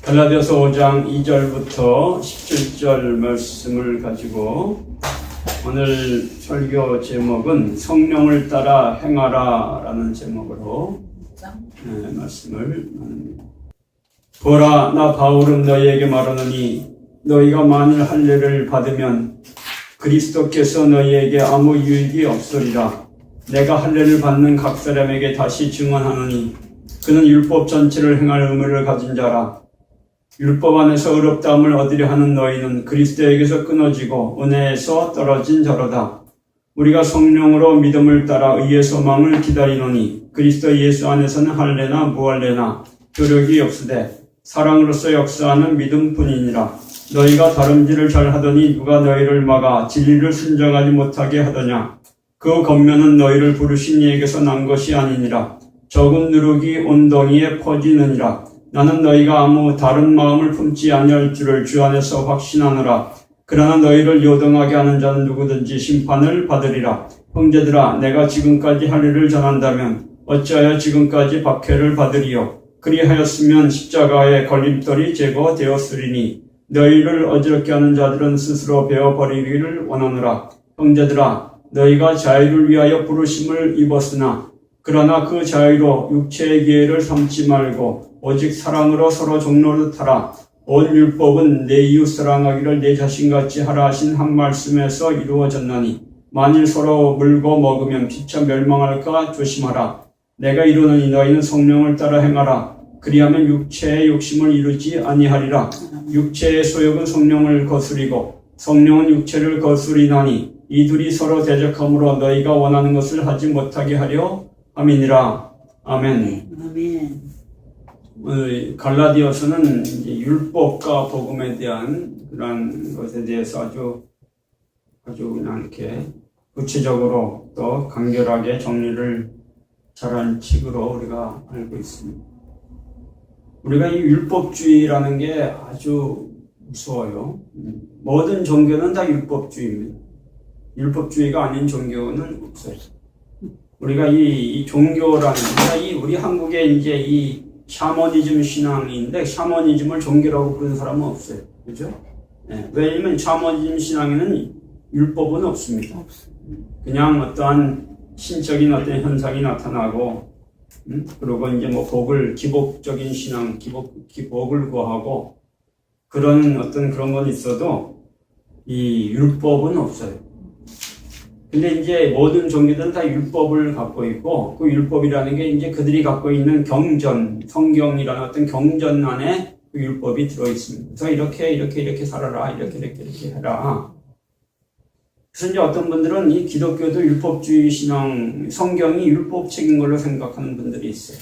갈라디아서 5장 2절부터 17절 말씀을 가지고 오늘 설교 제목은 성령을 따라 행하라 라는 제목으로 말씀을 나눕니다. 보라, 나 바울은 너희에게 말하노니 너희가 만일 할례를 받으면 그리스도께서 너희에게 아무 유익이 없으리라. 내가 할례를 받는 각 사람에게 다시 증언하노니 그는 율법 전체를 행할 의무를 가진 자라. 율법 안에서 의롭다함을 얻으려 하는 너희는 그리스도에게서 끊어지고 은혜에서 떨어진 자로다. 우리가 성령으로 믿음을 따라 의의 소망을 기다리노니 그리스도 예수 안에서는 할례나 무할례나 교력이 없으되 사랑으로서 역사하는 믿음뿐이니라. 너희가 다름질을 잘하더니 누가 너희를 막아 진리를 순종하지 못하게 하더냐. 그 권면은 너희를 부르신 이에게서 난 것이 아니니라. 적은 누룩이 온덩이에 퍼지느니라. 나는 너희가 아무 다른 마음을 품지 아니할 줄을 주 안에서 확신하노라. 그러나 너희를 요동하게 하는 자는 누구든지 심판을 받으리라. 형제들아, 내가 지금까지 할례를 전한다면 어찌하여 지금까지 박해를 받으리요. 그리하였으면 십자가의 걸림돌이 제거되었으리니 너희를 어지럽게 하는 자들은 스스로 베어버리기를 원하노라. 형제들아, 너희가 자유를 위하여 부르심을 입었으나 그러나 그 자유로 육체의 기회를 삼지 말고 오직 사랑으로 서로 종로를 하라. 온 율법은 내 이웃 사랑하기를 내 자신같이 하라 하신 한 말씀에서 이루어졌나니 만일 서로 물고 먹으면 피차 멸망할까 조심하라. 내가 이루노니 너희는 성령을 따라 행하라. 그리하면 육체의 욕심을 이루지 아니하리라. 육체의 소욕은 성령을 거스리고 성령은 육체를 거스리나니 이 둘이 서로 대적함으로 너희가 원하는 것을 하지 못하게 하려 함이니라. 아멘. 아멘. 갈라디아서는 율법과 복음에 대한 그런 것에 대해서 아주 그냥 이렇게 구체적으로 또 간결하게 정리를 잘한 책으로 우리가 알고 있습니다. 우리가 이 율법주의라는 게 아주 무서워요. 모든 종교는 다 율법주의입니다. 율법주의가 아닌 종교는 없어요. 우리가 이 종교라는 게 우리 한국에 이제 이 샤머니즘 신앙인데 샤머니즘을 종교라고 부르는 사람은 없어요. 그죠? 네. 왜냐면 샤머니즘 신앙에는 율법은 없습니다. 그냥 어떠한 신적인 어떤 현상이 나타나고 그리고 이제 뭐 기복적인 신앙, 복을 구하고 그런 어떤 그런 건 있어도 이 율법은 없어요. 근데 이제 모든 종교들은 다 율법을 갖고 있고 그 율법이라는 게 이제 그들이 갖고 있는 경전, 성경이라는 어떤 경전 안에 그 율법이 들어 있습니다. 그래서 이렇게 살아라, 이렇게 해라. 그래서 이제 어떤 분들은 이 기독교도 율법주의 신앙, 성경이 율법책인 걸로 생각하는 분들이 있어요.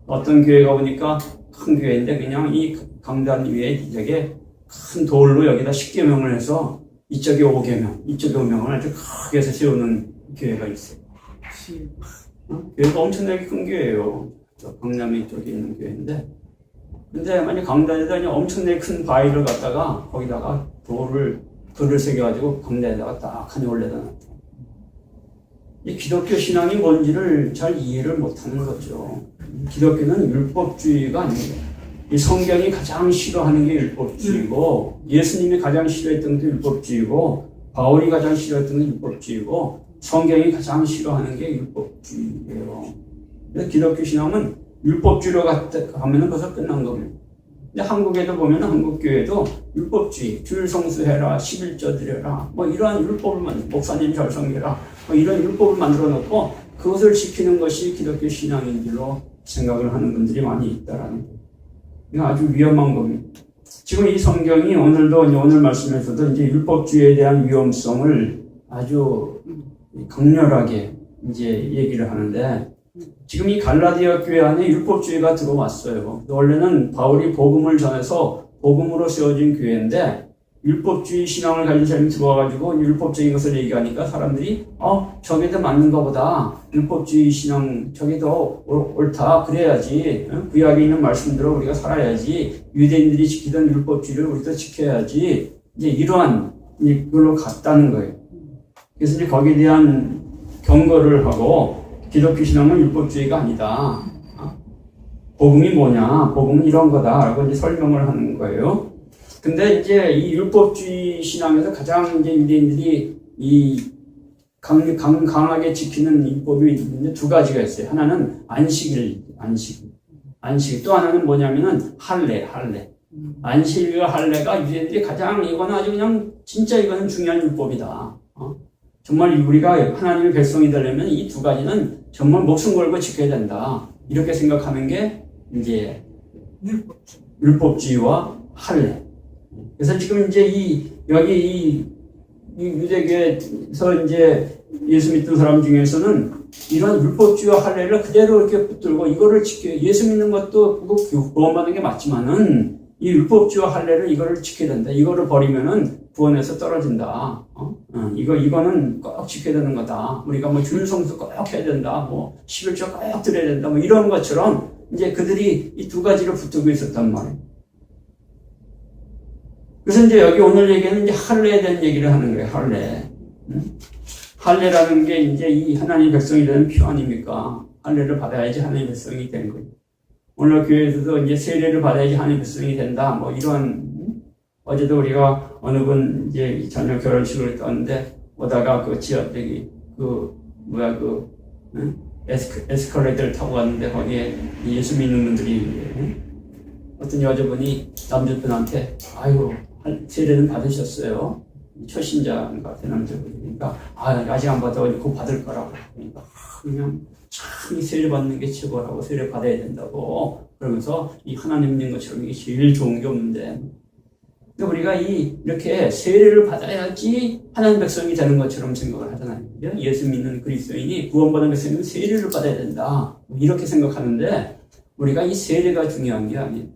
어떤 교회가 보니까 큰 교회인데 그냥 이 강단 위에 이쪽에 큰 돌로 여기다 10계명을 해서 이쪽에 5계명, 이쪽에 5명을 아주 크게 해서 세우는 교회가 있어요. 교회가 엄청나게 큰 교회예요. 강남에 쪽에 있는 교회인데, 근데 만약 강단에다 엄청나게 큰 바위를 갖다가 거기다가 돌을 새겨가지고 강단에다가 딱 하니 올려다 놨다. 이 기독교 신앙이 뭔지를 잘 이해를 못하는 거죠. 기독교는 율법주의가 아니에요. 이 성경이 가장 싫어하는 게 율법주의고 예수님이 가장 싫어했던 게 율법주의고 바울이 가장 싫어했던 게 율법주의고 성경이 가장 싫어하는 게 율법주의예요. 그래서 기독교 신앙은 율법주의로 가면 벌써 끝난 겁니다. 근데 한국에도 보면 한국 교회도 율법주의, 주일 성수해라, 11조 드려라, 뭐 이러한 율법을 목사님 잘 섬겨라, 뭐 이런 율법을 만들어 놓고 그것을 지키는 것이 기독교 신앙인 줄로 생각을 하는 분들이 많이 있다라는 거예요. 이거 아주 위험한 겁니다. 지금 이 성경이 오늘도 오늘 말씀에서도 이제 율법주의에 대한 위험성을 아주 강렬하게 이제 얘기를 하는데 지금 이 갈라디아 교회 안에 율법주의가 들어왔어요. 원래는 바울이 복음을 전해서 복음으로 세워진 교회인데 율법주의 신앙을 가진 사람이 들어와가지고 율법적인 것을 얘기하니까 사람들이 저게도 맞는가 보다. 율법주의 신앙 저게도 옳다. 그래야지. 구약에 있는 말씀대로 우리가 살아야지. 유대인들이 지키던 율법주의를 우리도 지켜야지. 이제 이러한 걸로 갔다는 거예요. 그래서 이제 거기에 대한 경고를 하고 기독교 신앙은 율법주의가 아니다. 복음이 뭐냐? 복음은 이런 거다라고 이제 설명을 하는 거예요. 근데 이제 이 율법주의 신앙에서 가장 이제 유대인들이 이 강하게 지키는 율법이 이제 두 가지가 있어요. 하나는 안식. 또 하나는 뭐냐면은 할례. 안식과 할례가 유대인들이 가장 이거는 아주 그냥 진짜 이거는 중요한 율법이다. 정말 우리가 하나님의 백성이 되려면 이 두 가지는 정말 목숨 걸고 지켜야 된다. 이렇게 생각하는 게 이제 율법주의와 할례. 그래서 지금 이제 여기 이 유대교에서 이제 예수 믿는 사람 중에서는 이런 율법주의와 할례를 그대로 이렇게 붙들고 이거를 예수 믿는 것도 구원받는 게 맞지만은 이 율법주의와 할례를 이거를 지켜야 된다. 이거를 버리면은 구원에서 떨어진다. 이거는 꼭 지켜야 되는 거다. 우리가 뭐 준성도 꼭 해야 된다. 뭐 11조 꼭 드려야 된다. 뭐 이런 것처럼 이제 그들이 이 두 가지를 붙들고 있었단 말이에요. 그래서 이제 여기 오늘 얘기는 이제 할례에 대한 얘기를 하는 거예요. 할례. 할례라는 게 이제 이 하나님 백성이 되는 표 아닙니까? 할례를 받아야지 하나님 백성이 되는 거예요. 오늘 교회에서도 이제 세례를 받아야지 하나님 백성이 된다. 뭐 이런 어제도 우리가 어느 분 이제 자녀 결혼식을 했는데 오다가 에스컬레이터를 타고 갔는데 거기에 예수 믿는 분들이 어떤 여자분이 남자분한테 아이고 세례는 받으셨어요. 초신자 같은 남자분이니까 아직 안 받아 곧 받을 거라고 그러니까 그냥 참 이 세례 받는 게 최고라고 세례 받아야 된다고 그러면서 이 하나님 믿는 것처럼 이게 제일 좋은 게 없는데 우리가 이렇게 세례를 받아야지 하나님 백성이 되는 것처럼 생각을 하잖아요. 예수 믿는 그리스도인이 구원받은 백성이면 세례를 받아야 된다 이렇게 생각하는데 우리가 이 세례가 중요한 게 아니에요.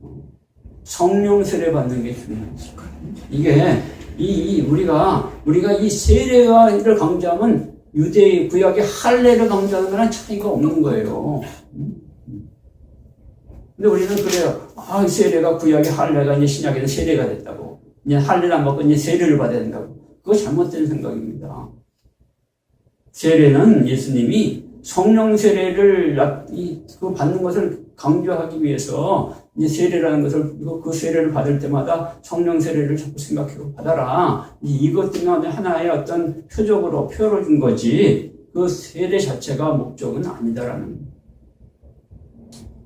성령 세례 받는 게 중요한 거예요. 이게 우리가 이 세례를 강조하면 유대 구약의 할례를 강조하는 거랑 차이가 없는 거예요. 근데 우리는 그래요. 세례가 구약의 할례가 이제 신약에는 세례가 됐다고. 이제 할례를 안 받고 이제 세례를 받아야 된다고. 그거 잘못된 생각입니다. 세례는 예수님이 성령 세례를 받는 것을 강조하기 위해서 이제 세례라는 것을 그 세례를 받을 때마다 성령 세례를 자꾸 생각하고 받아라. 이것 때문에 하나의 어떤 표로 준 거지. 그 세례 자체가 목적은 아니다라는 거예요.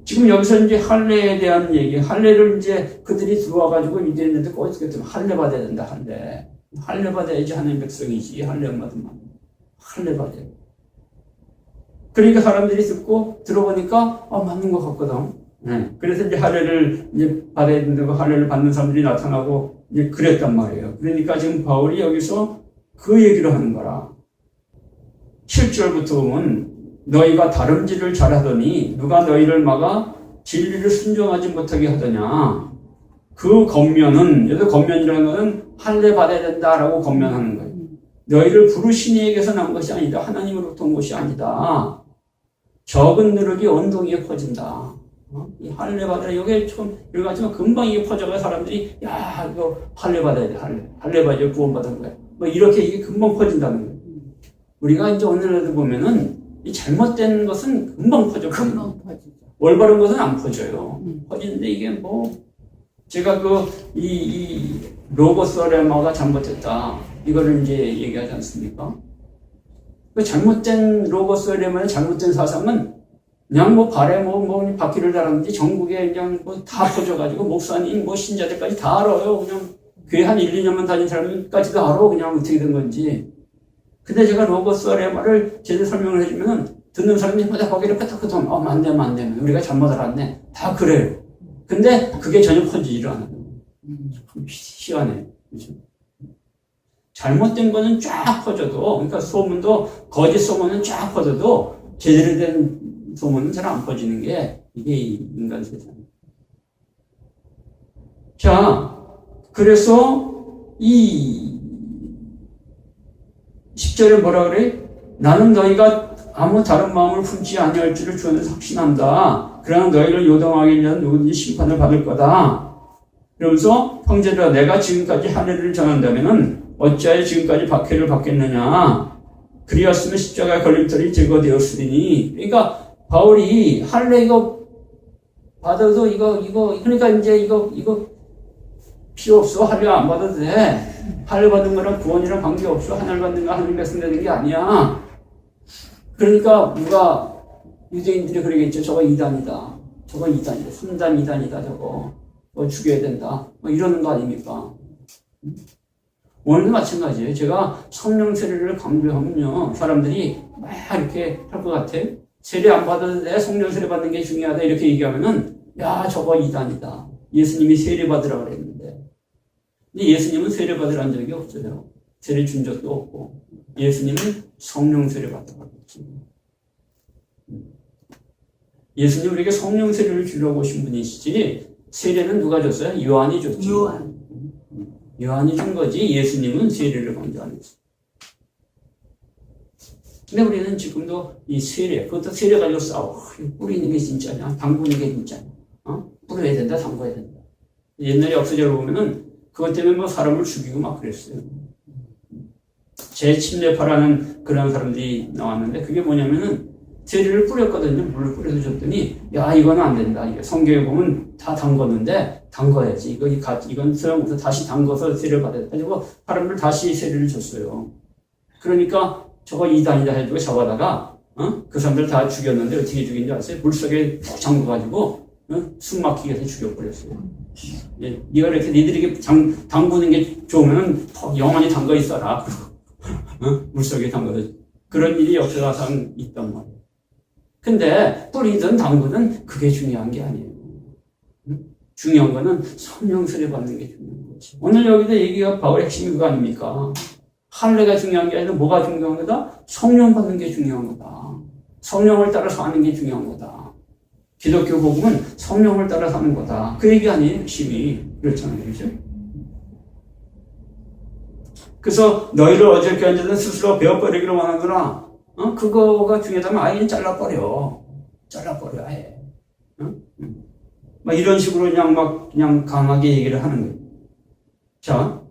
지금 여기서 이제 할례에 대한 얘기, 할례를 이제 그들이 들어와가지고 유대인들한테 어떻게 할례 받아야 된다, 할례 받아야지 하나님 백성이지, 할례 안 받으면 할례 받아야 돼. 그러니까 사람들이 듣고 들어보니까 맞는 것 같거든. 그래서 이제 할례를 이제 받아야 된다고 할례를 받는 사람들이 나타나고 이제 그랬단 말이에요. 그러니까 지금 바울이 여기서 그 얘기를 하는 거라. 7절부터 보면 너희가 다름질을 잘하더니 누가 너희를 막아 진리를 순종하지 못하게 하더냐. 그 겉면은 여기서 겉면이라는 것은 할례 받아야 된다라고 겉면하는 거예요. 너희를 부르신 이에게서 난 것이 아니다. 하나님으로부터 온 것이 아니다. 적은 누룩이 엉덩이에 퍼진다. 이 할례 받아야 여기에 좀 읽었지만 금방 이게 퍼져가 사람들이 이거 할례 받아야 돼. 할례 받아야 구원받은 거야. 뭐 이렇게 이게 금방 퍼진다는 거예요. 우리가 이제 오늘날도 보면은 이 잘못된 것은 금방 퍼져. 금방 퍼지죠. 올바른 것은 안 퍼져요. 퍼지는데 이게 뭐 제가 이 로고스 레마가 잘못됐다. 이거를 이제 얘기하지 않습니까? 그 잘못된 로고스 레마의 잘못된 사상은 그냥 뭐 발에 바퀴를 달았는지 전국에 그냥 뭐 다 퍼져가지고 목사님 신자들까지 다 알아요. 그냥 교회 한 1, 2년만 다닌 사람까지도 알아. 그냥 어떻게 된 건지. 근데 제가 로고스 레마를 제대로 설명을 해주면 듣는 사람들마다 거기를 끄덕끄덕 안 되면 우리가 잘못 알았네. 다 그래요. 근데 그게 전혀 퍼지지를 않아요. 참 희한해. 그렇죠? 잘못된 거는 쫙 퍼져도, 그러니까 소문도, 거짓 소문은 쫙 퍼져도 제대로 된 소문은 잘 안 퍼지는 게 이게 인간 세상이에요. 자, 그래서 이 10절에 뭐라 그래? 나는 너희가 아무 다른 마음을 품지 아니할 줄을 주는 확신한다. 그러나 너희를 요동하게 하는 누구든지 심판을 받을 거다. 그러면서 형제들아 내가 지금까지 할례를 전한다면은 어찌하여 지금까지 박해를 받겠느냐. 그리하였으면 십자가의 걸림돌이 제거되었으니. 그러니까 바울이 할례 이거 받아도 그러니까 이제 이거 필요 없어. 할례 안 받아도 돼. 할례 받는 거랑 구원이랑 관계 없어. 하늘 받는 거 하늘 백성되는 게 아니야. 그러니까 누가 유대인들이 그러겠죠. 저거 이단이다. 저거 이단이다. 3단 이단이다. 저거 죽여야 된다. 이러는 거 아닙니까? 오늘도 마찬가지예요. 제가 성령 세례를 강조하면요, 사람들이 막 이렇게 할 것 같아. 세례 안 받아도 돼. 성령 세례 받는 게 중요하다. 이렇게 얘기하면은 야, 저거 이단이다. 예수님이 세례 받으라 그랬는데. 근데 예수님은 세례 받으라는 적이 없어요. 세례 준 적도 없고. 예수님은 성령 세례 받으라고 했지. 예수님 우리에게 성령 세례를 주려고 오신 분이시지, 세례는 누가 줬어요? 요한이 줬지. 요한이 준 거지, 예수님은 세례를 먼저 안 했어. 근데 우리는 지금도 이 세례, 그것도 세례 가지고 싸워. 뿌리는 게 진짜냐? 담그는 게 진짜냐? 뿌려야 된다, 담궈야 된다. 옛날에 역사적으로 보면은 그것 때문에 뭐 사람을 죽이고 막 그랬어요. 재침례파라는 그런 사람들이 나왔는데, 그게 뭐냐면은 세례를 뿌렸거든요. 물을 뿌려서 줬더니, 야, 이거는 안 된다. 이게 성경에 보면 다 담궜는데, 담궈야지. 이건 소용없어. 다시 담궈서 세례를 받아야 돼. 가지고 사람들 다시 세례를 줬어요. 그러니까 저거 이단이다 해주고 잡아다가, 그 사람들 다 죽였는데 어떻게 죽인 줄 아세요? 물속에 잠궈가지고, 숨 막히게 해서 죽여버렸어요. 예, 이걸 이렇게 니들에게 담그는 게 좋으면은 영원히 담궈 있어라. 물속에 담궈서. 그런 일이 역사상 있단 말이에요. 근데 뿌리든 담그든 그게 중요한 게 아니에요. 중요한 거는 성령 세례 받는 게 중요한 거지. 오늘 여기서 얘기가 바울의 핵심이 그거 아닙니까? 할례가 중요한 게 아니라 뭐가 중요한 거다? 성령 받는 게 중요한 거다. 성령을 따라 사는 게 중요한 거다. 기독교 복음은 성령을 따라 사는 거다. 그 얘기 아니에요, 핵심이. 그렇잖아요, 그렇죠? 그래서 너희를 어저께 한 자는 스스로 베어버리기를 원하더라. 그거가 중요하다면 아예 잘라버려. 아예. 막 이런 식으로 그냥 강하게 얘기를 하는 거예요. 자,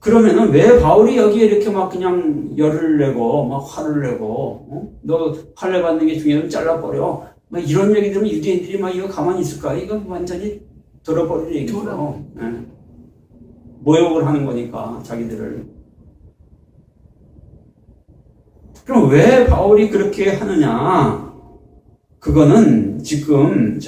그러면은 왜 바울이 여기에 이렇게 막 그냥 열을 내고, 막 화를 내고, 너 할례 받는 게 중요하면 잘라버려. 막 이런 얘기 들으면 유대인들이 막 이거 가만히 있을까? 이거 완전히 들어버릴 얘기죠. 네. 모욕을 하는 거니까, 자기들을. 그럼 왜 바울이 그렇게 하느냐? 그거는 지금,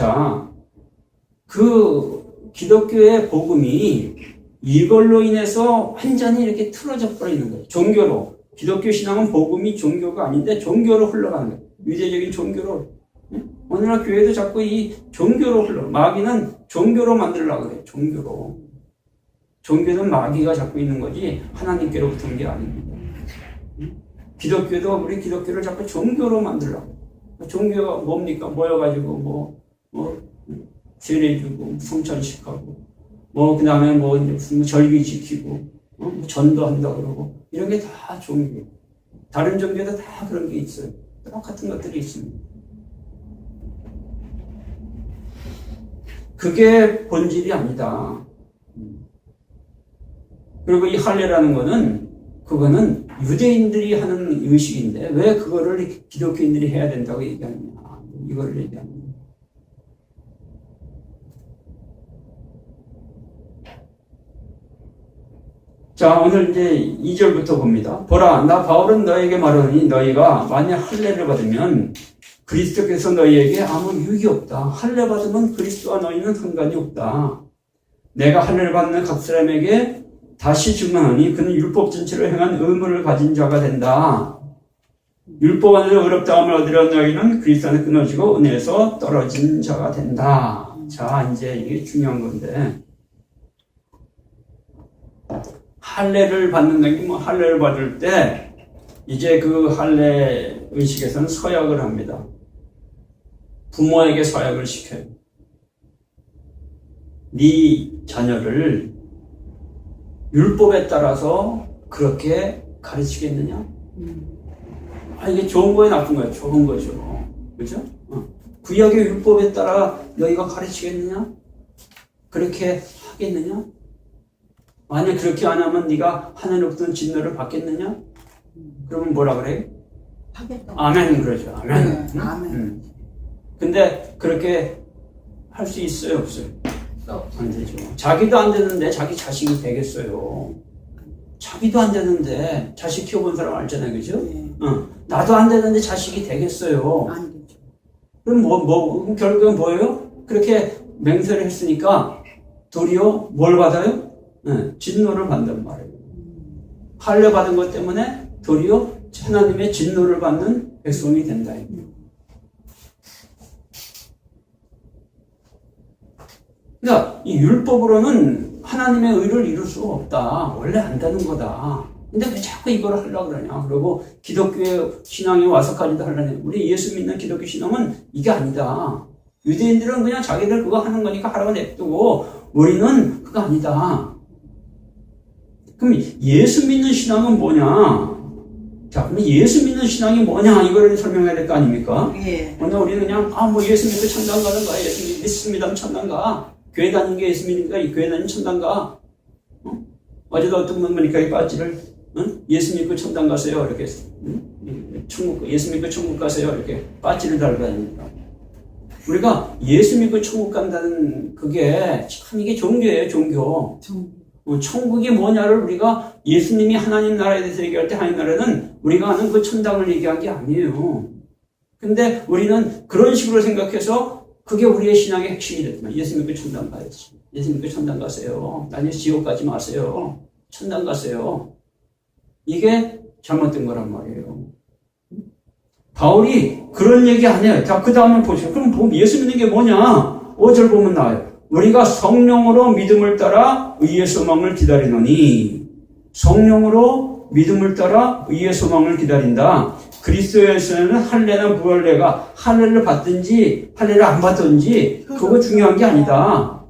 그 기독교의 복음이 이걸로 인해서 완전히 이렇게 틀어져 버리는 거예요. 종교로. 기독교 신앙은 복음이 종교가 아닌데 종교로 흘러가는 거예요. 유대적인 종교로. 오늘날 교회도 자꾸 이 종교로 마귀는 종교로 만들려고 그래요. 종교는 마귀가 자꾸 있는 거지 하나님께로부터 온 게 아닙니다. 기독교도 우리 기독교를 자꾸 종교로 만들려고. 종교가 뭡니까? 모여가지고 세례주고 성찬식하고 그 다음에 절기 지키고 전도한다 그러고 이런 게 다 종교. 다른 종교도 다 그런 게 있어요. 똑같은 것들이 있습니다. 그게 본질이 아니다. 그리고 이 할례라는 거는 그거는 유대인들이 하는 의식인데 왜 그거를 기독교인들이 해야 된다고 얘기하느냐. 이걸 얘기하는 거예요. 자, 오늘 이제 2절부터 봅니다. 보라, 나 바울은 너에게 말하니 너희가 만약 할례를 받으면 그리스도께서 너희에게 아무 유익이 없다. 할례 받으면 그리스도와 너희는 상관이 없다. 내가 할례를 받는 각 사람에게 다시 증언하니 그는 율법 전체로 행한 의무를 가진 자가 된다. 율법 안에서 의롭다함을 얻으려 너희는 그리스도 안에 끊어지고 은혜에서 떨어진 자가 된다. 자, 이제 이게 중요한 건데 할례를 받는다는 게 할례를 받을 때 이제 그 할례 의식에서는 서약을 합니다. 부모에게 서약을 시켜요. 네 자녀를 율법에 따라서 그렇게 가르치겠느냐? 이게 좋은 거에 나쁜 거야? 좋은 거죠. 그죠? 구약의 율법에 따라 너희가 가르치겠느냐? 그렇게 하겠느냐? 만약 그렇게 안 하면 네가 하나님으로부터 진노를 받겠느냐? 그러면 뭐라 그래? 하겠다. 아멘 그러죠. 아멘. 네, 아멘. 근데 그렇게 할 수 있어요, 없어요? 안 되죠. 자기도 안 되는데 자기 자식이 되겠어요. 자기도 안 되는데 자식 키워본 사람 알잖아요, 그죠? 네. 나도 안 되는데 자식이 되겠어요. 안 되죠. 그럼 그럼 결국은 뭐예요? 그렇게 맹세를 했으니까 도리어 뭘 받아요? 진노를 받는 말이에요. 할례 받은 것 때문에 도리어 하나님의 진노를 받는 백성이 된다. 그러니까 이 율법으로는 하나님의 의를 이룰 수가 없다. 원래 안 되는 거다. 근데 왜 자꾸 이걸 하려고 그러냐. 그리고 기독교의 신앙에 와서까지도 하려냐. 우리 예수 믿는 기독교 신앙은 이게 아니다. 유대인들은 그냥 자기들 그거 하는 거니까 하라고 냅두고 우리는 그거 아니다. 그럼 예수 믿는 신앙은 뭐냐? 자, 그럼 예수 믿는 신앙이 뭐냐? 이거를 설명해야 될 거 아닙니까? 예. 오늘 우리는 그냥, 예수 믿고 천당 가는 거야. 예수 믿습니다. 천당 가. 교회 다니는 게 예수 믿으니까 이 교회 다니는 천당 가. 어제도 어떤 분 보니까 이 빠지를, 예수 믿고 천당 가세요. 이렇게, 예수 믿고 천국 가세요. 이렇게 빠지를 달고 다닙니다. 우리가 예수 믿고 천국 간다는 그게 참 이게 종교예요, 종교. 천국이 뭐냐를 우리가 예수님이 하나님 나라에 대해서 얘기할 때 하나님 나라는 우리가 아는 그 천당을 얘기한 게 아니에요. 근데 우리는 그런 식으로 생각해서 그게 우리의 신앙의 핵심이 됐지만 예수 믿고 천당 가야지. 예수 믿고 천당 가세요. 아니 지옥 가지 마세요. 천당 가세요. 이게 잘못된 거란 말이에요. 바울이 그런 얘기 안 해요. 자, 그 다음에 보시죠. 그럼 예수 믿는 게 뭐냐? 5절 보면 나와요. 우리가 성령으로 믿음을 따라 의의 소망을 기다리노니 성령으로 믿음을 따라 의의 소망을 기다린다. 그리스도에서는 할례나 무할례가 할례를 받든지 할례를 안 받든지 그거 중요한 게 아니다.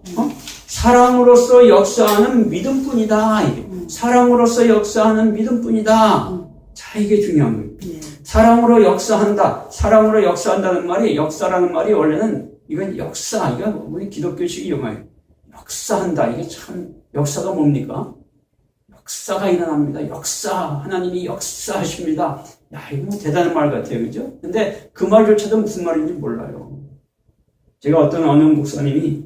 사랑으로서 역사하는 믿음뿐이다. 사랑으로서 역사하는 믿음뿐이다. 자, 이게 중요한 거예요. 사랑으로 역사한다. 사랑으로 역사한다는 말이 역사라는 말이 원래는 이건 역사, 이건 우리 기독교식이 영어예요. 역사한다. 이게 참, 역사가 뭡니까? 역사가 일어납니다. 역사. 하나님이 역사하십니다. 야, 이거 뭐 대단한 말 같아요. 그죠? 근데 그 말조차도 무슨 말인지 몰라요. 제가 어느 목사님이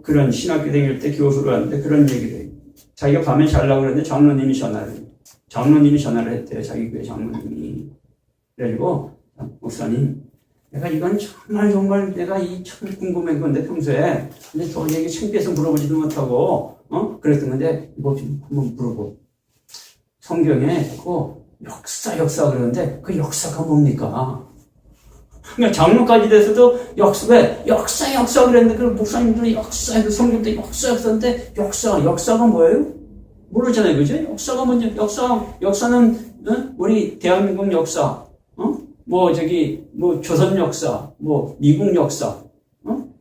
그런 신학교 다닐 때 교수를 하는데 그런 얘기를 해요. 자기가 밤에 자려고 그랬는데 장로님이 전화를 했대요. 자기 교회 장로님이. 그래가지고, 목사님, 내가 이건 정말 내가 참 궁금한 건데 평소에 근데 도저히 창피해서 물어보지도 못하고 그랬던 건데 이거 좀 한번 물어보. 성경에 자꾸 역사 그러는데 그 역사가 뭡니까? 그러니까 장로까지 돼서도 왜 역사 그랬는데 그 목사님들은 역사에도 성경도 역사인데 역사가 뭐예요? 모르잖아요, 그죠? 역사가 뭔지 역사는 우리 대한민국 역사. 조선 역사, 미국 역사,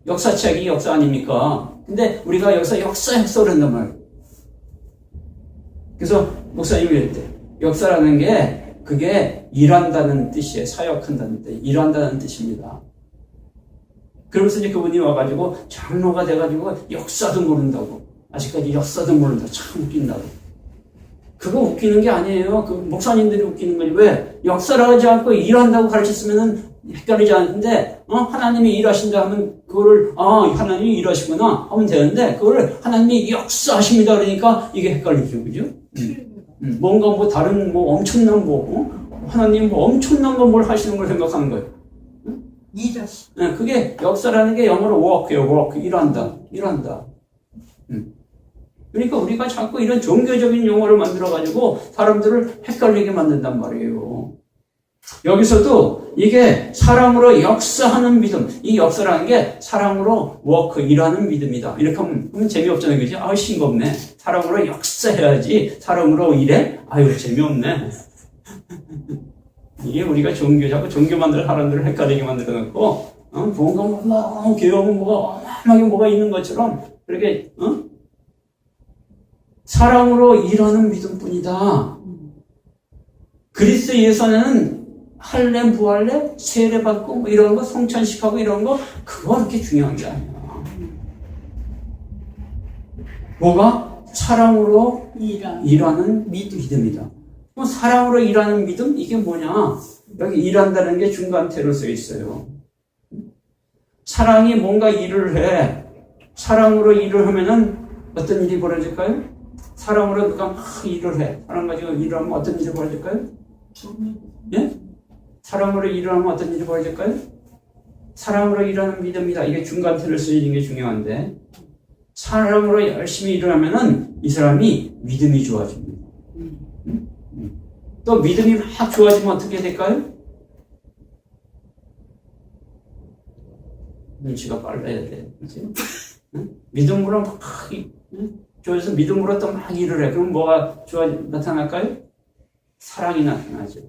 역사책이 역사 아닙니까? 근데 우리가 역사를 한단 말이에요. 그래서 목사님이 그랬대. 역사라는 게, 그게 일한다는 뜻이에요. 사역한다는 뜻. 일한다는 뜻입니다. 그러면서 이제 그분이 와가지고, 장로가 돼가지고, 역사도 모른다고. 아직까지 역사도 모른다. 참 웃긴다고. 그거 웃기는 게 아니에요. 그 목사님들이 웃기는 거지. 왜? 역사를 하지 않고 일한다고 가르쳤으면은 헷갈리지 않는데, 하나님이 일하신다 하면 그거를, 하나님이 일하시구나 하면 되는데, 그거를 하나님이 역사하십니다. 그러니까 이게 헷갈리죠. 그죠? 뭔가 다른 엄청난 하나님 엄청난 거 뭘 하시는 걸 생각하는 거예요. 그게 역사라는 게 영어로 work예요. 일한다. 그러니까 우리가 자꾸 이런 종교적인 용어를 만들어가지고 사람들을 헷갈리게 만든단 말이에요. 여기서도 이게 사랑으로 역사하는 믿음, 이 역사라는 게 사랑으로 일하는 믿음이다. 이렇게 하면 재미없잖아요. 그지? 싱겁네. 사랑으로 역사해야지. 사랑으로 일해? 재미없네. 이게 우리가 자꾸 종교 만들 사람들을 헷갈리게 만들어놓고, 뭔가 교회하면 어마어마하게 뭐가 있는 것처럼, 그렇게, 사랑으로 일하는 믿음뿐이다. 그리스도에서는 할례, 부할례, 세례 받고 이런 거 성찬식하고 이런 거 그거 그렇게 중요한 게 아니야. 뭐가? 사랑으로 일하는 믿음이다. 사랑으로 일하는 믿음? 이게 뭐냐? 여기 일한다는 게 중간태로 써 있어요. 사랑이 뭔가 일을 해. 사랑으로 일을 하면은 어떤 일이 벌어질까요? 사랑으로 누가 막 일을 해. 사랑 가지고 일을 하면 어떤 일이 벌어질까요? 예? 사랑으로 일을 하면 어떤 일이 벌어질까요? 사랑으로 일하는 믿음이다. 이게 중간태를 쓰이는 게 중요한데, 사랑으로 열심히 일을 하면은 이 사람이 믿음이 좋아집니다. 또 믿음이 막 좋아지면 어떻게 될까요? 눈치가 빨라야 돼. 그치? 믿음으로 막 좋아져서 믿음으로 또 막 일을 해. 그럼 뭐가 나타날까요? 사랑이 나타나죠.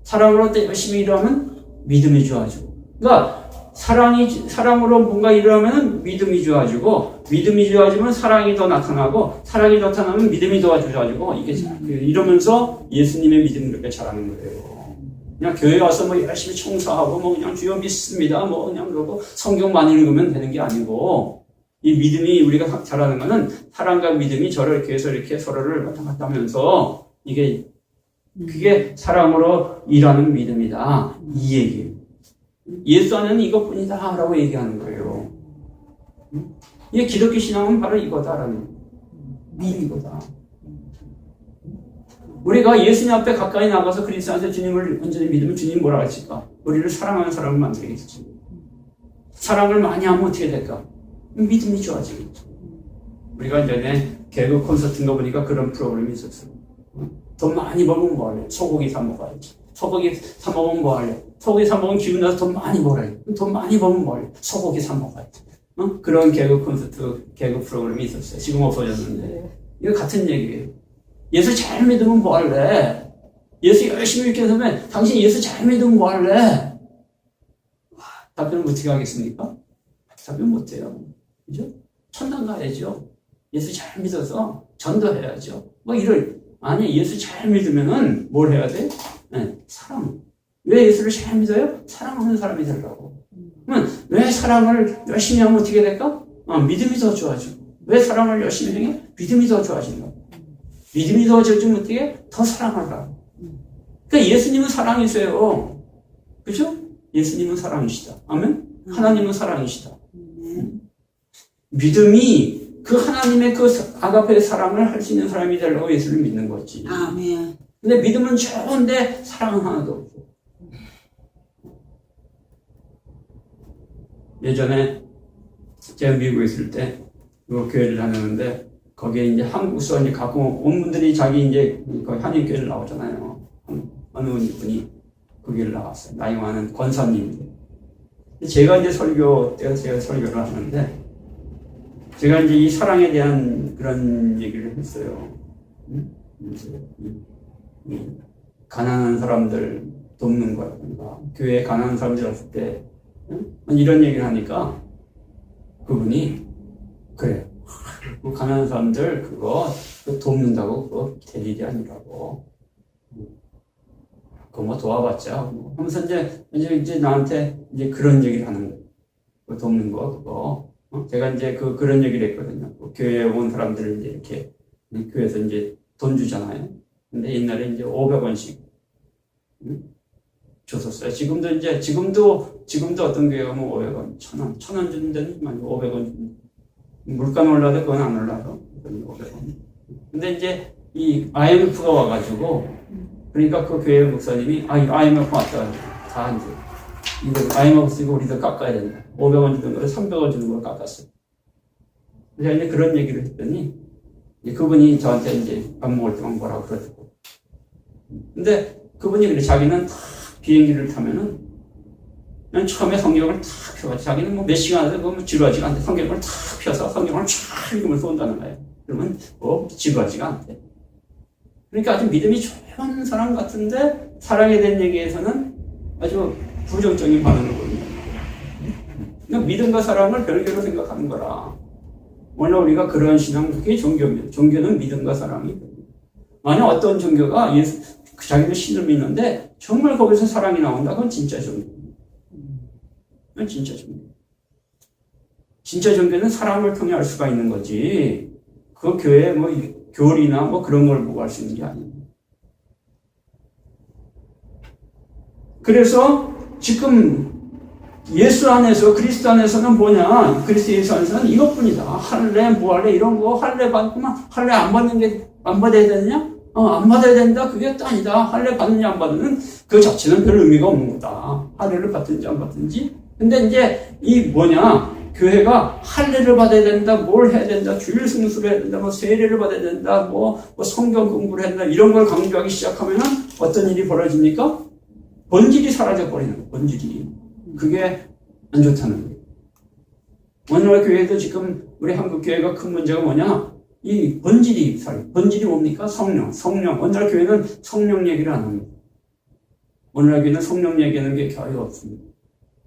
사랑으로 또 열심히 일하면 믿음이 좋아지고. 그러니까 사랑으로 뭔가 일을 하면 믿음이 좋아지고, 믿음이 좋아지면 사랑이 더 나타나고, 사랑이 나타나면 믿음이 더 좋아지고, 이게 이러면서 예수님의 믿음을 이렇게 자라는 거예요. 그냥 교회 와서 뭐 열심히 청소하고, 뭐 그냥 주여 믿습니다. 뭐 그냥 그러고 성경 많이 읽으면 되는 게 아니고, 이 믿음이 우리가 자라는 거는 사랑과 믿음이 저를 해서 이렇게 서로를 왔다 갔다 하면서, 그게 사랑으로 일하는 믿음이다. 이 얘기예요. 예수 안에는 이것뿐이다 라고 얘기하는 거예요. 이게 기독교 신앙은 바로 이거다라는 이거다. 우리가 예수님 앞에 가까이 나가서 그리스도한테 주님을 온전히 믿으면 주님 뭐라 하실까? 우리를 사랑하는 사람을 만들겠지. 사랑을 많이 하면 어떻게 될까? 믿음이 좋아지겠죠. 우리가 전에 개그 콘서트인가 보니까 그런 프로그램이 있었어요. 돈 많이 벌면 뭐 할래? 소고기 사 먹어야지. 소고기 사 먹으면 뭐 할래? 소고기 사 먹으면 기분 나서 돈 많이 벌어야 돼. 돈 많이 벌면 뭐 할래? 소고기 사 먹어야지. 그런 개그 콘서트, 개그 프로그램이 있었어요. 지금 없어졌는데. 이거 같은 얘기예요. 예수 잘 믿으면 뭐 할래? 예수 열심히 믿게 되면 당신 예수 잘 믿으면 뭐 할래? 답변을 어떻게 하겠습니까? 답변 못해요. 그죠? 천당 가야죠. 예수 잘 믿어서 전도해야죠. 뭐 아니, 예수 잘 믿으면은 뭘 해야 돼? 네, 사랑. 왜 예수를 잘 믿어요? 사랑하는 사람이 되려고. 그러면 왜 사랑을 열심히 하면 어떻게 될까? 믿음이 더 좋아지고. 왜 사랑을 열심히 해? 믿음이 더 좋아진다. 믿음이 더 좋아지면 어떻게? 더 사랑하려고. 그러니까 예수님은 사랑이세요. 그죠? 예수님은 사랑이시다. 아멘? 하나님은 사랑이시다. 믿음이 그 하나님의 그 아가페의 사랑을 할 수 있는 사람이 되려고 예수를 믿는 거지. 아멘. 근데 믿음은 좋은데 사랑은 하나도 없어. 예전에 제가 미국에 있을 때 그 교회를 다녔는데 거기에 이제 한국서 이제 갖고 온 분들이 자기 이제 그 한인교회를 나오잖아요. 어느 분이 그 교회를 나왔어요. 나이 많은 권사님인데. 제가 이제 제가 설교를 하는데 제가 이제 이 사랑에 대한 그런 얘기를 했어요. 가난한 사람들 돕는 거라든가, 교회에 가난한 사람들 왔을 때, 이런 얘기를 하니까 그분이, 그래, 그 가난한 사람들 그거 돕는다고 그거 될 일이 아니라고. 그거 뭐 도와봤자. 하면서 이제 나한테 이제 그런 얘기를 하는 거예요. 그거 돕는 거, 그거. 제가 이제 그런 얘기를 했거든요. 교회에 온 사람들을 이제 이렇게 교회에서 이제 돈 주잖아요. 근데 옛날에 이제 500원씩 줬었어요. 지금도 어떤 교회 가면 500원, 1000원 주는 데는 500원. 물가는 올라도 그건 안 올라도 500원. 근데 이제 이 IMF가 와가지고 그러니까 그 교회 목사님이 IMF 왔다. 다 이제 이거 IMF 쓰고 우리도 깎아야 된다. 500원 주는 거를 300원 주는 걸 깎았어요. 제가 이제 그런 얘기를 했더니 그분이 저한테 이제 밥 먹을 때만 뭐라고 그러더라고요. 근데 그분이 그래, 자기는 다 비행기를 타면은 그냥 처음에 성경을 탁 펴가지고 자기는 뭐 몇 시간 하다 보면 지루하지가 않대. 성경을 탁 펴서 성경을 쫙 읽으면서 온다는 거예요. 그러면 지루하지가 않대. 그러니까 아주 믿음이 좋은 사람 같은데 사랑에 대한 얘기에서는 아주 부정적인 반응을 보입니다. 그러니까 믿음과 사랑을 별개로 생각하는 거라. 원래 우리가 그런 신앙, 그게 종교입니다. 종교는 믿음과 사랑이 됩니다. 만약 어떤 종교가 자기도 신을 믿는데 정말 거기서 사랑이 나온다, 그건 진짜 종교입니다. 그건 진짜 종교. 진짜 종교는 사랑을 통해 알 수가 있는 거지. 그 교회에 뭐 교리나 뭐 그런 걸 보고 할 수 있는 게 아닙니다. 그래서 지금 예수 안에서, 그리스도 안에서는 뭐냐? 그리스도 예수 안에서는 이것뿐이다. 할례, 무할례, 이런 거, 할례 받으면, 할례 안 받는 게, 안 받아야 되느냐? 안 받아야 된다. 그게 또 아니다. 할례 받느냐, 안 받느냐는 그 자체는 별 의미가 없는 거다. 할례를 받든지 안 받든지. 근데 이제 이 뭐냐? 교회가 할례를 받아야 된다, 뭘 해야 된다, 주일 승수를 해야 된다, 뭐 세례를 받아야 된다, 뭐 성경 공부를 해야 된다, 이런 걸 강조하기 시작하면은 어떤 일이 벌어집니까? 본질이 사라져 버리는 거예요. 본질이. 그게 안 좋다는 거예요. 오늘날 교회도 지금 우리 한국 교회가 큰 문제가 뭐냐? 이 본질이 본질이 뭡니까? 성령. 오늘날 교회는 성령 얘기를 안 합니다. 오늘날 교회는 성령 얘기하는 게 거의 없습니다.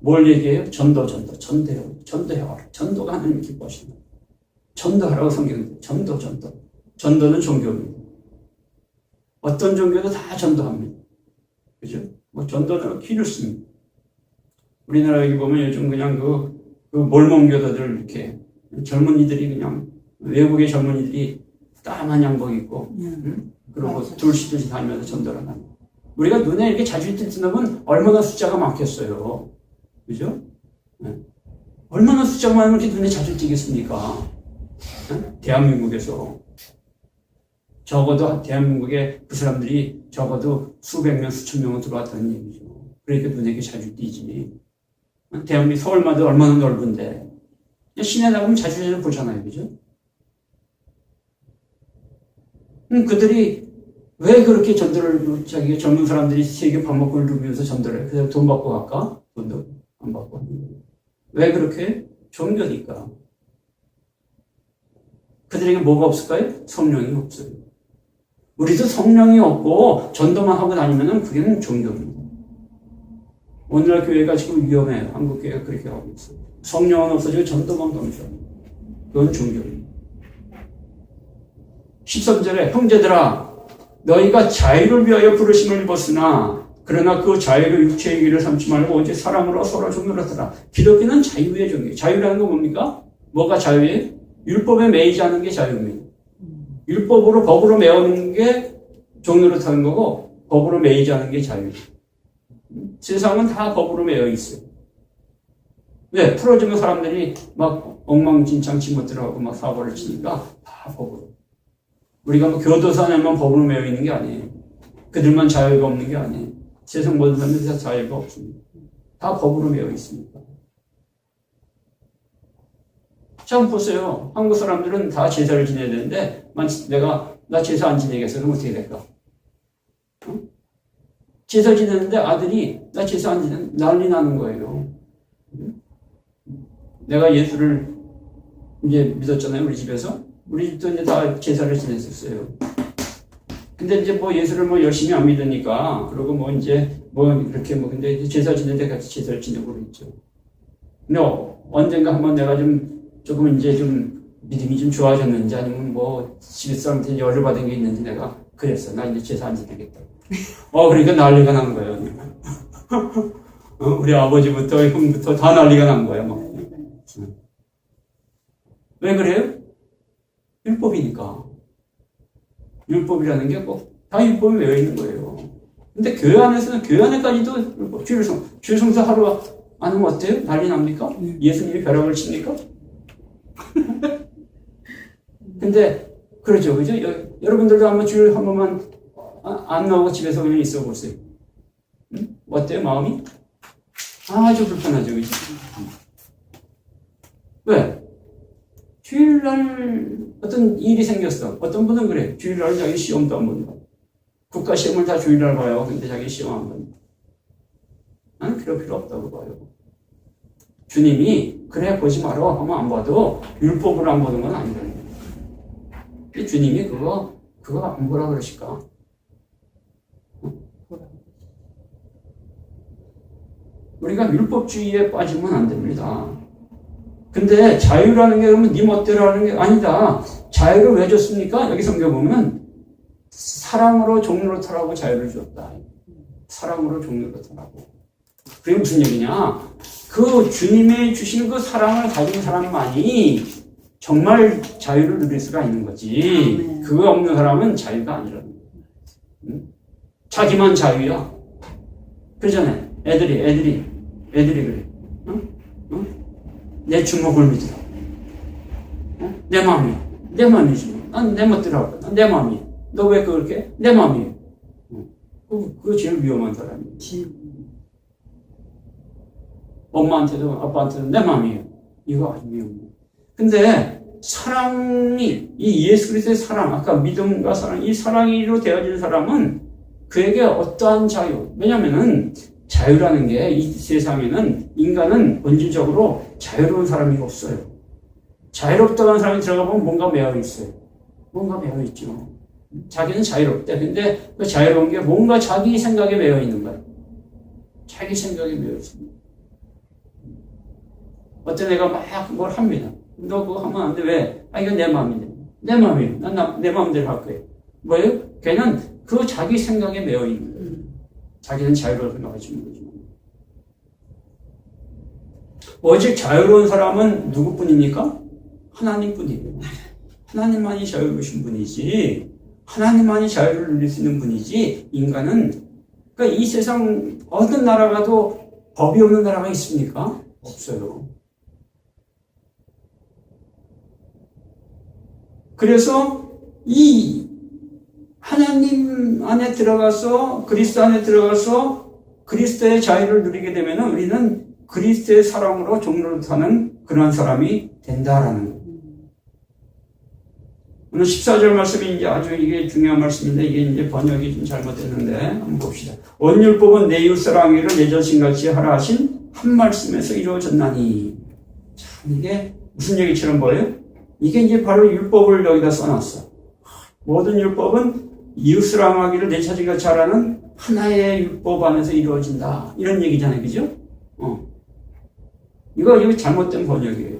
뭘 얘기해요? 전도해라. 전도가 하나님 기뻐하시는 거예요. 전도하라고 성경에 전도는 종교입니다. 어떤 종교도 다 전도합니다. 그죠? 뭐 전도는 키를 씁니다. 우리나라 여기 보면 요즘 그냥 그 몰몬교도들 이렇게 젊은이들이 그냥 외국의 젊은이들이 까만 양복 입고 그리고 둘씩 다니면서 전도를 합니다. 우리가 눈에 이렇게 자주 띄는 얼마나 숫자가 많겠어요. 그죠? 네. 얼마나 숫자가 많으면 이렇게 눈에 자주 띄겠습니까? 네? 대한민국에서. 적어도 대한민국에 그 사람들이 적어도 수백 명, 수천 명은 들어왔다는 얘기죠. 그러니까 눈에 이렇게 자주 띄지. 대한민국 서울마다 얼마나 넓은데. 시내 나가면 자주 보잖아요. 그죠? 그들이 왜 그렇게 전도를, 자기 젊은 사람들이 세계 밥 먹고 누비면서 전도를 해? 그래서 돈 받고 갈까? 돈도 안 받고 하는 거예요. 왜 그렇게? 종교니까. 그들에게 뭐가 없을까요? 성령이 없어요. 우리도 성령이 없고 전도만 하고 다니면은 그게 종교입니다. 오늘날 교회가 지금 위험해요. 한국 교회가 그렇게 하고 있어요. 성령은 없어지고 전도만 넘쳐요. 그건 종교입니다. 13절에 형제들아 너희가 자유를 위하여 부르심을 입었으나 그러나 그 자유를 육체의 길을 삼지 말고 오직 사랑으로 서로 종노릇하라. 기독교는 자유의 종교예요. 자유라는 건 뭡니까? 뭐가 자유예요? 율법에 매이지 않은 게 자유입니다. 율법으로 법으로 매우는 게 종노릇하는 거고 법으로 매이지 않은 게 자유예요. 세상은 다 법으로 매여 있어요. 왜? 풀어주면 사람들이 막 엉망진창 지못들을 하고 막 사고를 치니까 다 법으로. 우리가 뭐 교도소 안에만 법으로 매여 있는 게 아니에요. 그들만 자유가 없는 게 아니에요. 세상 모든 사람들이 다 자유가 없습니다. 다 법으로 매여 있습니다. 자, 보세요. 한국 사람들은 다 제사를 지내야 되는데, 나 제사 안 지내겠어. 그럼 어떻게 될까? 제사 지내는데 아들이 나 제사 안 지내는 난리 나는 거예요. 내가 예수를 이제 믿었잖아요. 우리 집에서. 우리 집도 이제 다 제사를 지냈었어요. 근데 이제 뭐 예수를 뭐 열심히 안 믿으니까, 그리고 뭐 이제 뭐 이렇게 뭐 근데 제사 지내는데 같이 제사를 지내고 그랬죠. 근데 언젠가 한번 내가 조금 이제 좀 믿음이 좀 좋아졌는지 아니면 뭐 집에 사람한테 열을 받은 게 있는지 내가 그랬어. 나 이제 제사 안 지내겠다. 그러니까 난리가 난 거예요. 우리 아버지부터 형부터 다 난리가 난 거야. 막. 왜 그래요? 율법이니까. 율법이라는 게 꼭 다 율법에 매여 있는 거예요. 근데 교회 안에서는 교회 안에까지도 율법, 주일 성수 하루 안 하면 어때요? 난리 납니까? 예수님이 벼락을 칩니까? 근데 그렇죠, 그죠? 여러분들도 한번 주일 한 번만 안 나오고 집에서 그냥 있어 보세요. 응? 어때요, 마음이? 아주 불편하죠, 그죠? 왜? 주일날 어떤 일이 생겼어. 어떤 분은 그래. 주일날 자기 시험도 안 본다. 국가 시험을 다 주일날 봐요. 근데 자기 시험 안 본다. 나는 그럴 필요 없다고 봐요. 주님이 그래 보지 마라 하면 안 봐도 율법으로 안 보는 건 아니거든요. 주님이 그거 안 보라 그러실까? 우리가 율법주의에 빠지면 안 됩니다. 근데 자유라는 게 그러면 네 멋대로 하는 게 아니다. 자유를 왜 줬습니까? 여기 성경 보면 사랑으로 종노릇하라고 자유를 줬다. 사랑으로 종노릇하라고. 그게 무슨 얘기냐? 그 주님의 주신 그 사랑을 가진 사람만이 정말 자유를 누릴 수가 있는 거지. 그거 없는 사람은 자유가 아니라는 거야. 응? 자기만 자유야. 그러잖아요. 애들이 그래. 응? 어? 내 주먹을 믿으라. 어? 내 마음이야. 내 마음이지. 난 내 멋대로 난 내 마음이야. 너 왜 그렇게? 내 마음이야. 그거 제일 위험한 사람이야. 엄마한테도 아빠한테도 내 마음이에요. 이거 아주 위험해. 근데 사랑이, 이 예수 그리스도의 사랑, 아까 믿음과 사랑, 이 사랑으로 되어진 사람은 그에게 어떠한 자유, 왜냐면은 자유라는 게 이 세상에는 인간은 본질적으로 자유로운 사람이 없어요. 자유롭다는 사람이 들어가 보면 뭔가 매여 있어요. 뭔가 매여 있죠. 자기는 자유롭대. 근데 그 자유로운 게 뭔가 자기 생각에 매여 있는 거야. 자기 생각에 매여 있습니다. 어떤 애가 막 뭘 합니다. 너 그거 하면 안 돼. 왜? 아, 이건 내 마음인데. 내 마음이에요. 난 내 마음대로 할 거예요. 뭐예요? 걔는 그 자기 생각에 매여 있는 거예요. 자기는 자유로운 생각하지 않는 거죠. 오직 자유로운 사람은 누구뿐입니까? 하나님뿐이에요. 하나님만이 자유로우신 분이지, 하나님만이 자유를 누릴 수 있는 분이지, 인간은, 그러니까 이 세상 어느 나라 가도 법이 없는 나라가 있습니까? 없어요. 그래서 이 하나님 안에 들어가서, 그리스도 안에 들어가서 그리스도의 자유를 누리게 되면 우리는 그리스도의 사랑으로 종로를 타는 그런 사람이 된다라는 거예요. 오늘 14절 말씀이 이제 아주 이게 중요한 말씀인데, 이게 이제 번역이 좀 잘못됐는데, 한번 봅시다. 온 율법은 내 이웃 사랑하기를 내 자신같이 하라 하신 한 말씀에서 이루어졌나니. 참, 이게 무슨 얘기처럼 보여요? 이게 이제 바로 율법을 여기다 써놨어. 모든 율법은 이웃 사랑하기를 내 자신같이 하라는 하나의 율법 안에서 이루어진다. 이런 얘기잖아요. 그죠? 이거 잘못된 번역이에요.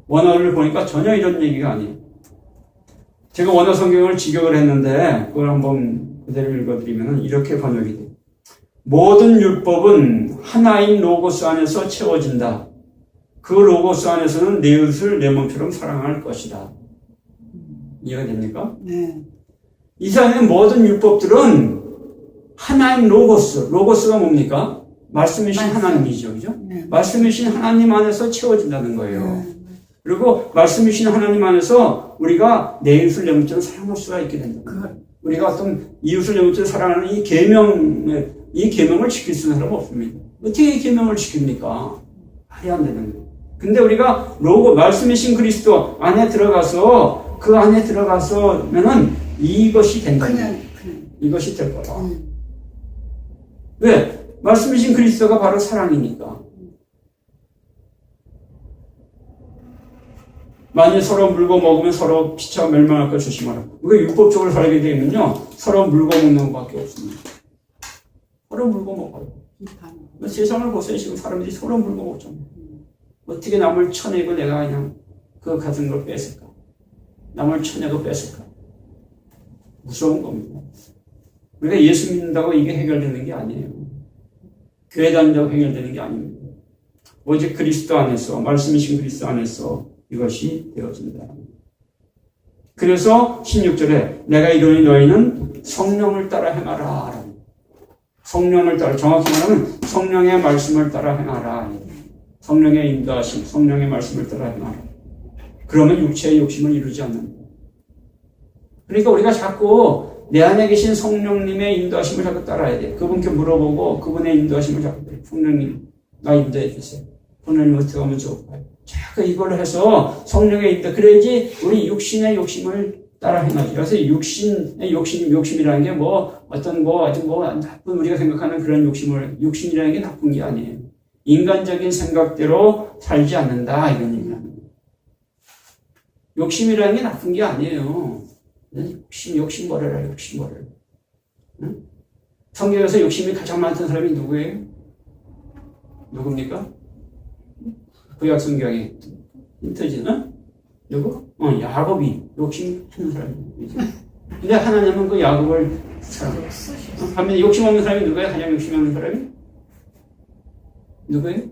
원어를 보니까 전혀 이런 얘기가 아니에요. 제가 원어 성경을 직역을 했는데 그걸 한번 그대로 읽어드리면 이렇게 번역이 돼요. 모든 율법은 하나인 로고스 안에서 채워진다. 그 로고스 안에서는 내 이웃을 내 몸처럼 사랑할 것이다. 이해가 됩니까? 네. 이 세상의 모든 율법들은 하나인 로고스가 뭡니까? 말씀이신 하나님이죠. 그죠? 네. 말씀이신 하나님 안에서 채워진다는 거예요. 네. 그리고 말씀이신 하나님 안에서 우리가 내 이웃을 내 몸처럼 사랑할 수가 있게 된다. 우리가 어떤 이웃을 내 몸처럼 사랑하는 이 계명을 지킬 수 있는 사람은 없습니다. 어떻게 이 계명을 지킵니까? 말이 안 되는 거예요. 근데 우리가 말씀이신 그리스도 안에 들어가서 그 안에 들어가서면은 이것이 된다. 이것이 될 거다. 왜? 말씀이신 그리스도가 바로 사랑이니까. 만일 서로 물고 먹으면 서로 피차 멸망할 것 조심하라. 우리가 율법적으로 살게 되면요, 서로 물고 먹는 것밖에 없습니다. 서로 물고 먹어요. 세상을 보세요. 지금 사람들이 서로 물고 먹잖아요. 어떻게 남을 쳐내고 내가 그냥 그 가진 걸 뺏을까? 남을 쳐내고 뺏을까? 무서운 겁니다. 우리가 예수 믿는다고 이게 해결되는 게 아니에요. 교회 다닌다고 해결되는 게 아닙니다. 오직 그리스도 안에서, 말씀이신 그리스도 안에서 이것이 되어진다. 그래서 16절에 내가 이르니 너희는 성령을 따라 행하라. 성령을 따라, 정확히 말하면 성령의 말씀을 따라 행하라. 성령의 인도하심, 성령의 말씀을 따라 행하라. 그러면 육체의 욕심을 이루지 않는다. 그러니까 우리가 자꾸 내 안에 계신 성령님의 인도하심을 자꾸 따라야 돼. 그분께 물어보고 그분의 인도하심을 자꾸 돼. 성령님, 나 인도해 주세요. 성령님 어떻게 하면 좋을까요? 자꾸 이걸 해서 성령의 인도, 그래야지 우리 육신의 욕심을 따라 행하지. 그래서 육신의 욕심이라는 게 아주 나쁜 우리가 생각하는 그런 욕심이라는 게 나쁜 게 아니에요. 인간적인 생각대로 살지 않는다. 이런 얘기를 하는 거예요. 욕심이라는 게 나쁜 게 아니에요. 욕심 버려라. 응? 성경에서 욕심이 가장 많던 사람이 누구예요? 누굽니까? 구약 성경에 힌트지, 응? 누구? 야곱이 욕심 하는 사람이죠. 근데 하나님은 그 야곱을 사랑해요. 반면에 욕심 없는 사람이 누구예요? 가장 욕심 없는 사람이? 누구예요?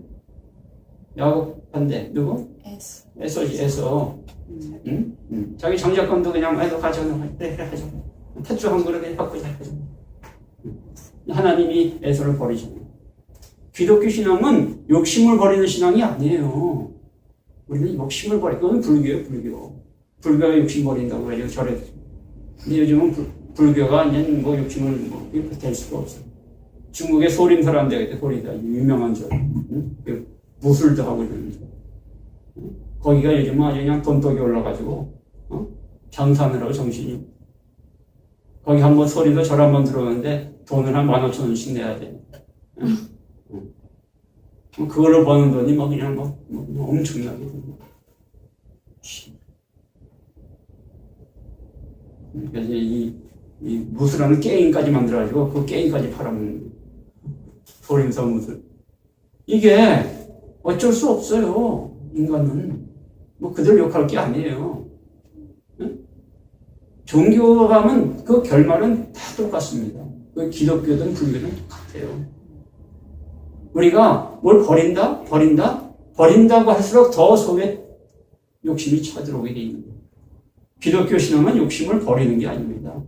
야곱 반대. 누구? 에서지, 에서. 응? 자기 장자권도 그냥 애도 가져가. 그래, 하자. 탯줄 한 그릇에 바꾸자. 하나님이 에서를 버리잖아요. 기독교 신앙은 욕심을 버리는 신앙이 아니에요. 우리는 욕심을 버리고, 그건 불교예요, 불교. 불교가 욕심 버린다고 해요, 절에. 근데 요즘은 불교가 이제 뭐 욕심을 뭐, 될 수가 없어요. 중국의 소림 사람들 있대, 소리다. 유명한 절. 응? 그 무술도 하고 있는 절. 응? 거기가 요즘은 아주 그냥 돈독이 올라가지고, 장사하느라고 정신이. 거기 한번 소리도 절 한번 들어오는데 돈을 한 15,000원씩 내야 돼. 응? 그걸로 버는 돈이 뭐 그냥 뭐 엄청나게. 그래서 이 무술하는 게임까지 만들어가지고 그 게임까지 팔아먹는 거예요. 소림사 무술. 이게 어쩔 수 없어요. 인간은. 뭐 그들 욕할 게 아니에요. 응? 종교가면 그 결말은 다 똑같습니다. 그 기독교든 불교든 똑같아요. 우리가 뭘 버린다고 할수록 더 속에 욕심이 쳐들어오게 돼 있는 거예요. 기독교 신앙은 욕심을 버리는 게 아닙니다.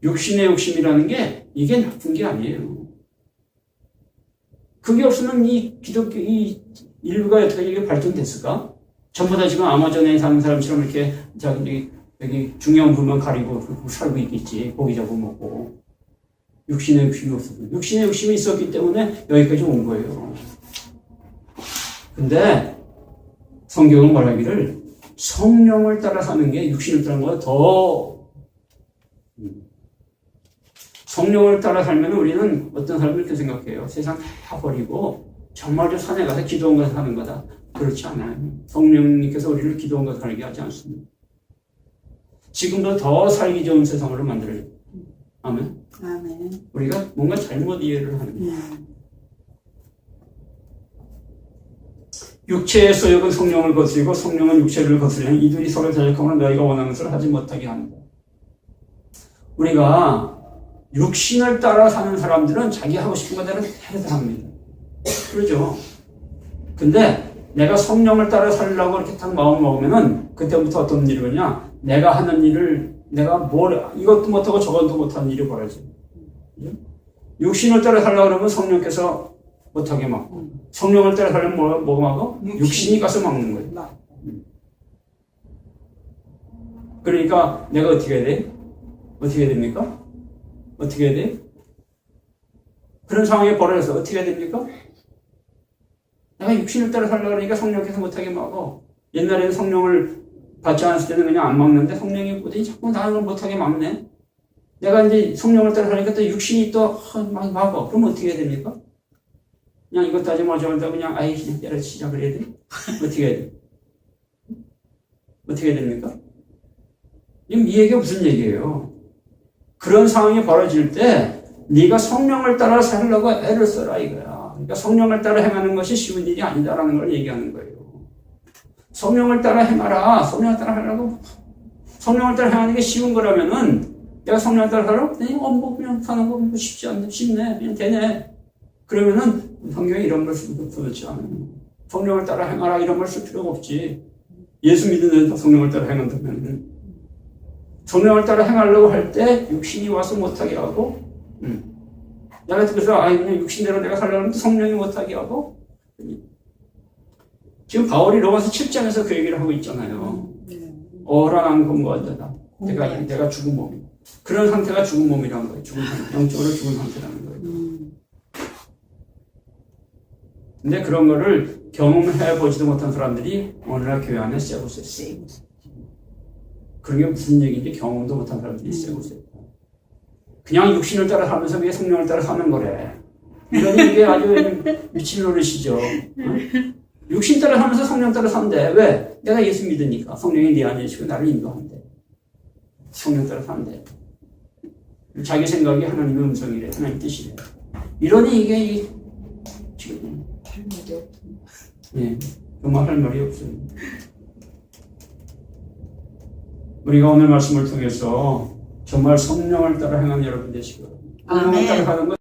육신의 욕심이라는 게 이게 나쁜 게 아니에요. 그게 없으면 이 기독교, 이 인류가 어떻게 이게 발전됐을까? 전부 다 지금 아마존에 사는 사람처럼 이렇게 여기 중요한 부분만 가리고 살고 있겠지. 고기 잡고 먹고. 육신의 욕심이 없었고. 육신의 욕심이 있었기 때문에 여기까지 온 거예요. 근데 성경은 말하기를 성령을 따라 사는 게 육신을 따르는 것보다 더 성령을 따라 살면 우리는 어떤 사람을 이렇게 생각해요. 세상 다 버리고 정말로 산에 가서 기도원 가서 사는 거다. 그렇지 않아요. 성령님께서 우리를 기도원 가서 살게 하지 않습니다. 지금도 더 살기 좋은 세상으로 만들어요. 아멘. 아멘. 우리가 뭔가 잘못 이해를 하는 거예요. 육체의 소욕은 성령을 거스리고 성령은 육체를 거스리니 이들이 서로 대적하면 너희가 원하는 것을 하지 못하게 한다. 우리가 육신을 따라 사는 사람들은 자기 하고 싶은 것대로 해서 합니다. 그러죠? 근데 내가 성령을 따라 살려고 이렇게 딱 마음 먹으면은 그때부터 어떤 일이 오냐? 내가 하는 일을 내가 이것도 못하고 저것도 못하는 일이 벌어져요. 육신을 따라 살려고 그러면 성령께서 못하게 막고 성령을 따라 살려면 뭐가 막어? 육신이 가서 막는 거예요. 그러니까 내가 어떻게 해야 돼? 어떻게 해야 됩니까? 어떻게 해야 돼? 그런 상황에 벌어져서 어떻게 해야 됩니까? 내가 육신을 따라 살려고 그러니까 성령께서 못하게 막어. 옛날에는 성령을 받지 않았을 때는 그냥 안 막는데 성령이 보더니 자꾸 나를 못하게 막네. 내가 이제 성령을 따라 살니까 또 육신이 또 막 막어. 그럼 어떻게 해야 됩니까? 그냥 이것 따지 마자 한다고 그냥 아이 그냥 때려치자 그래야 돼? 어떻게 해야 돼? 어떻게 해야 됩니까? 지금 이 얘기가 무슨 얘기예요? 그런 상황이 벌어질 때 네가 성령을 따라 살려고 애를 써라 이거야. 그러니까 성령을 따라 행하는 것이 쉬운 일이 아니다라는 걸 얘기하는 거예요. 성령을 따라 행하라. 성령을 따라 하려고 성령을 따라 행하는 게 쉬운 거라면은 내가 성령을 따라 살라고 뭐 그냥 사는 거 쉽지 않네. 쉽네. 그냥 되네. 그러면은 성경에 이런 걸 쓰고 도대체 않아요. 성령을 따라 행하라 이런 걸 쓸 필요가 없지. 예수 믿는 성령을 따라 행한다면 성령을 따라 행하려고 할 때 육신이 와서 못하게 하고 내가 그래서 그냥 육신대로 내가 살려고 하는데 성령이 못하게 하고 지금 바울이 로마서 7장에서 그 얘기를 하고 있잖아요. 어란한 검과 자다. 내가 죽은 몸이. 그런 상태가 죽은 몸이라는 거예요. 죽은 상태, 영적으로 죽은 상태라는 거예요. 근데 그런 거를 경험해 보지도 못한 사람들이 오늘날 교회 안에 쎄고 있어요. 그런 게 무슨 얘기인지 경험도 못한 사람들이 쎄고 있어요. 그냥 육신을 따라 살면서 왜 성령을 따라 사는 거래. 이러니 이게 아주 미친 노릇이죠. 육신 따라 살면서 성령 따라 산대. 왜? 내가 예수 믿으니까. 성령이 네 안에 계시고 나를 인도한대. 성령 따라 산대. 자기 생각이 하나님의 음성이래. 하나님 뜻이래. 이러니 이게 지금 할 말이 없어. 예, 정말 할 말이 없어요. 우리가 오늘 말씀을 통해서 정말 성령을 따라 행하는 여러분 되시고 성령을 따라 가는 것